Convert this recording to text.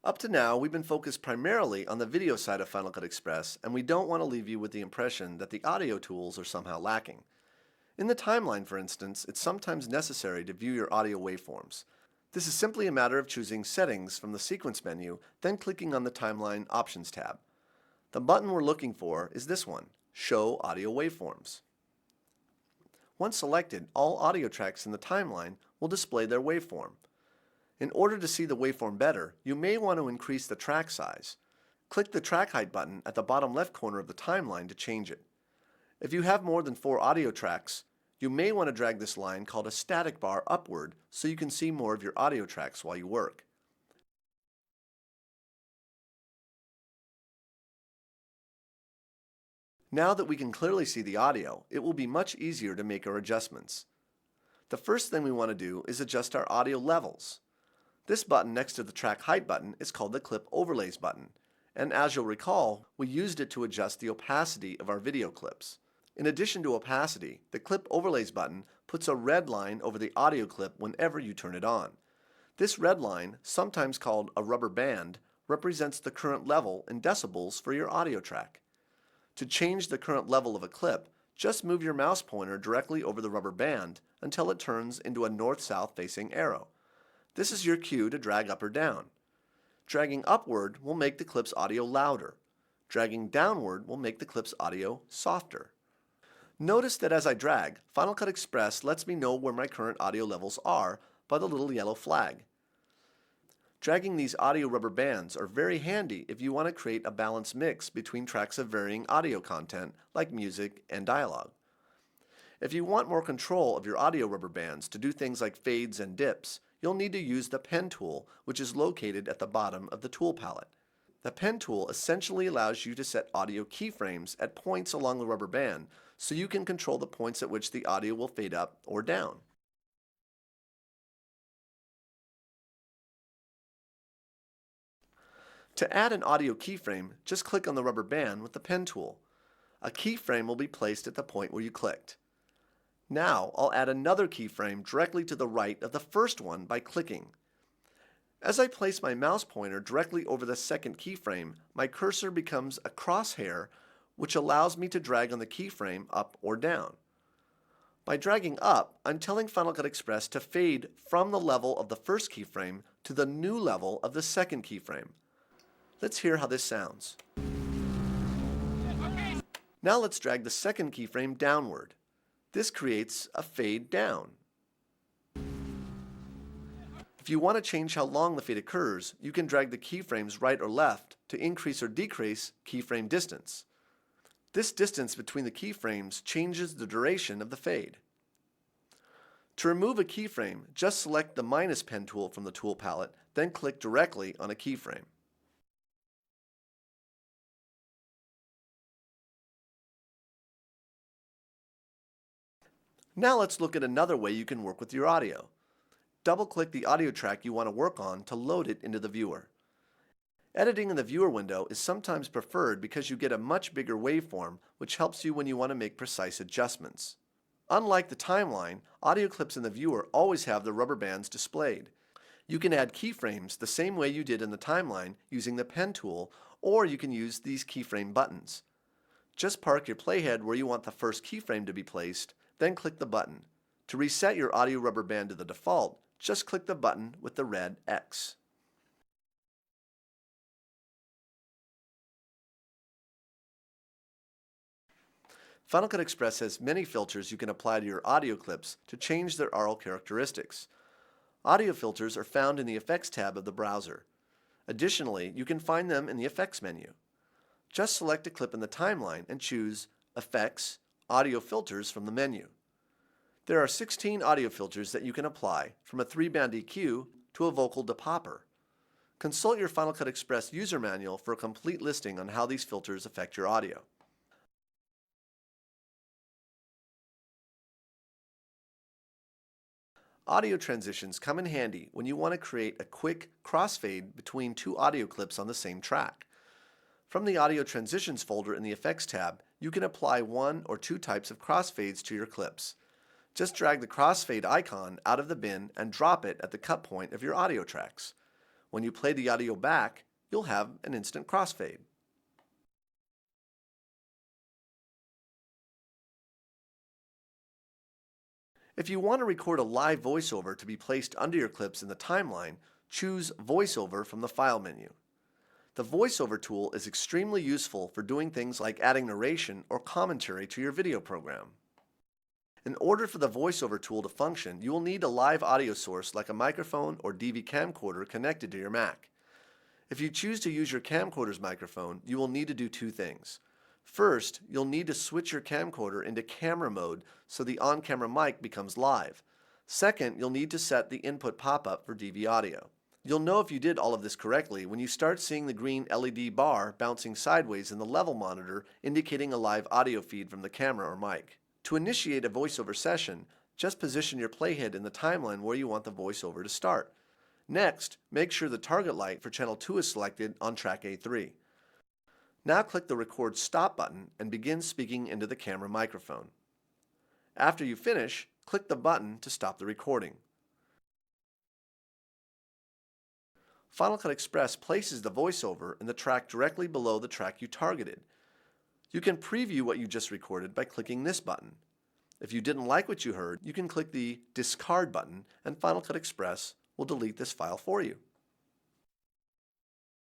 Up to now, we've been focused primarily on the video side of Final Cut Express, and we don't want to leave you with the impression that the audio tools are somehow lacking. In the timeline, for instance, it's sometimes necessary to view your audio waveforms. This is simply a matter of choosing Settings from the Sequence menu, then clicking on the Timeline Options tab. The button we're looking for is this one, Show Audio Waveforms. Once selected, all audio tracks in the timeline will display their waveform. In order to see the waveform better, you may want to increase the track size. Click the Track Height button at the bottom left corner of the timeline to change it. If you have more than 4 audio tracks, you may want to drag this line called a static bar upward so you can see more of your audio tracks while you work. Now that we can clearly see the audio, it will be much easier to make our adjustments. The first thing we want to do is adjust our audio levels. This button next to the Track Height button is called the Clip Overlays button, and as you'll recall, we used it to adjust the opacity of our video clips. In addition to opacity, the Clip Overlays button puts a red line over the audio clip whenever you turn it on. This red line, sometimes called a rubber band, represents the current level in decibels for your audio track. To change the current level of a clip, just move your mouse pointer directly over the rubber band until it turns into a north-south facing arrow. This is your cue to drag up or down. Dragging upward will make the clip's audio louder. Dragging downward will make the clip's audio softer. Notice that as I drag, Final Cut Express lets me know where my current audio levels are by the little yellow flag. Dragging these audio rubber bands are very handy if you want to create a balanced mix between tracks of varying audio content like music and dialogue. If you want more control of your audio rubber bands to do things like fades and dips, you'll need to use the Pen tool, which is located at the bottom of the tool palette. The Pen tool essentially allows you to set audio keyframes at points along the rubber band so you can control the points at which the audio will fade up or down. To add an audio keyframe, just click on the rubber band with the Pen tool. A keyframe will be placed at the point where you clicked. Now I'll add another keyframe directly to the right of the first one by clicking. As I place my mouse pointer directly over the second keyframe, my cursor becomes a crosshair, which allows me to drag on the keyframe up or down. By dragging up, I'm telling Final Cut Express to fade from the level of the first keyframe to the new level of the second keyframe. Let's hear how this sounds. Now let's drag the second keyframe downward. This creates a fade down. If you want to change how long the fade occurs, you can drag the keyframes right or left to increase or decrease keyframe distance. This distance between the keyframes changes the duration of the fade. To remove a keyframe, just select the minus pen tool from the tool palette, then click directly on a keyframe. Now let's look at another way you can work with your audio. Double-click the audio track you want to work on to load it into the viewer. Editing in the viewer window is sometimes preferred because you get a much bigger waveform, which helps you when you want to make precise adjustments. Unlike the timeline, audio clips in the viewer always have the rubber bands displayed. You can add keyframes the same way you did in the timeline using the Pen tool, or you can use these keyframe buttons. Just park your playhead where you want the first keyframe to be placed, then click the button. To reset your audio rubber band to the default, just click the button with the red X. Final Cut Express has many filters you can apply to your audio clips to change their aural characteristics. Audio filters are found in the Effects tab of the browser. Additionally, you can find them in the Effects menu. Just select a clip in the timeline and choose Effects, Audio Filters from the menu. There are 16 audio filters that you can apply, from a 3-band EQ to a vocal depopper. Consult your Final Cut Express user manual for a complete listing on how these filters affect your audio. Audio transitions come in handy when you want to create a quick crossfade between two audio clips on the same track. From the Audio Transitions folder in the Effects tab, you can apply one or two types of crossfades to your clips. Just drag the crossfade icon out of the bin and drop it at the cut point of your audio tracks. When you play the audio back, you'll have an instant crossfade. If you want to record a live voiceover to be placed under your clips in the timeline, choose VoiceOver from the File menu. The VoiceOver tool is extremely useful for doing things like adding narration or commentary to your video program. In order for the VoiceOver tool to function, you will need a live audio source like a microphone or DV camcorder connected to your Mac. If you choose to use your camcorder's microphone, you will need to do two things. First, you'll need to switch your camcorder into camera mode so the on-camera mic becomes live. Second, you'll need to set the input pop-up for DV audio. You'll know if you did all of this correctly when you start seeing the green LED bar bouncing sideways in the level monitor indicating a live audio feed from the camera or mic. To initiate a voiceover session, just position your playhead in the timeline where you want the voiceover to start. Next, make sure the target light for channel 2 is selected on track A3. Now click the Record Stop button and begin speaking into the camera microphone. After you finish, click the button to stop the recording. Final Cut Express places the voiceover in the track directly below the track you targeted. You can preview what you just recorded by clicking this button. If you didn't like what you heard, you can click the Discard button and Final Cut Express will delete this file for you.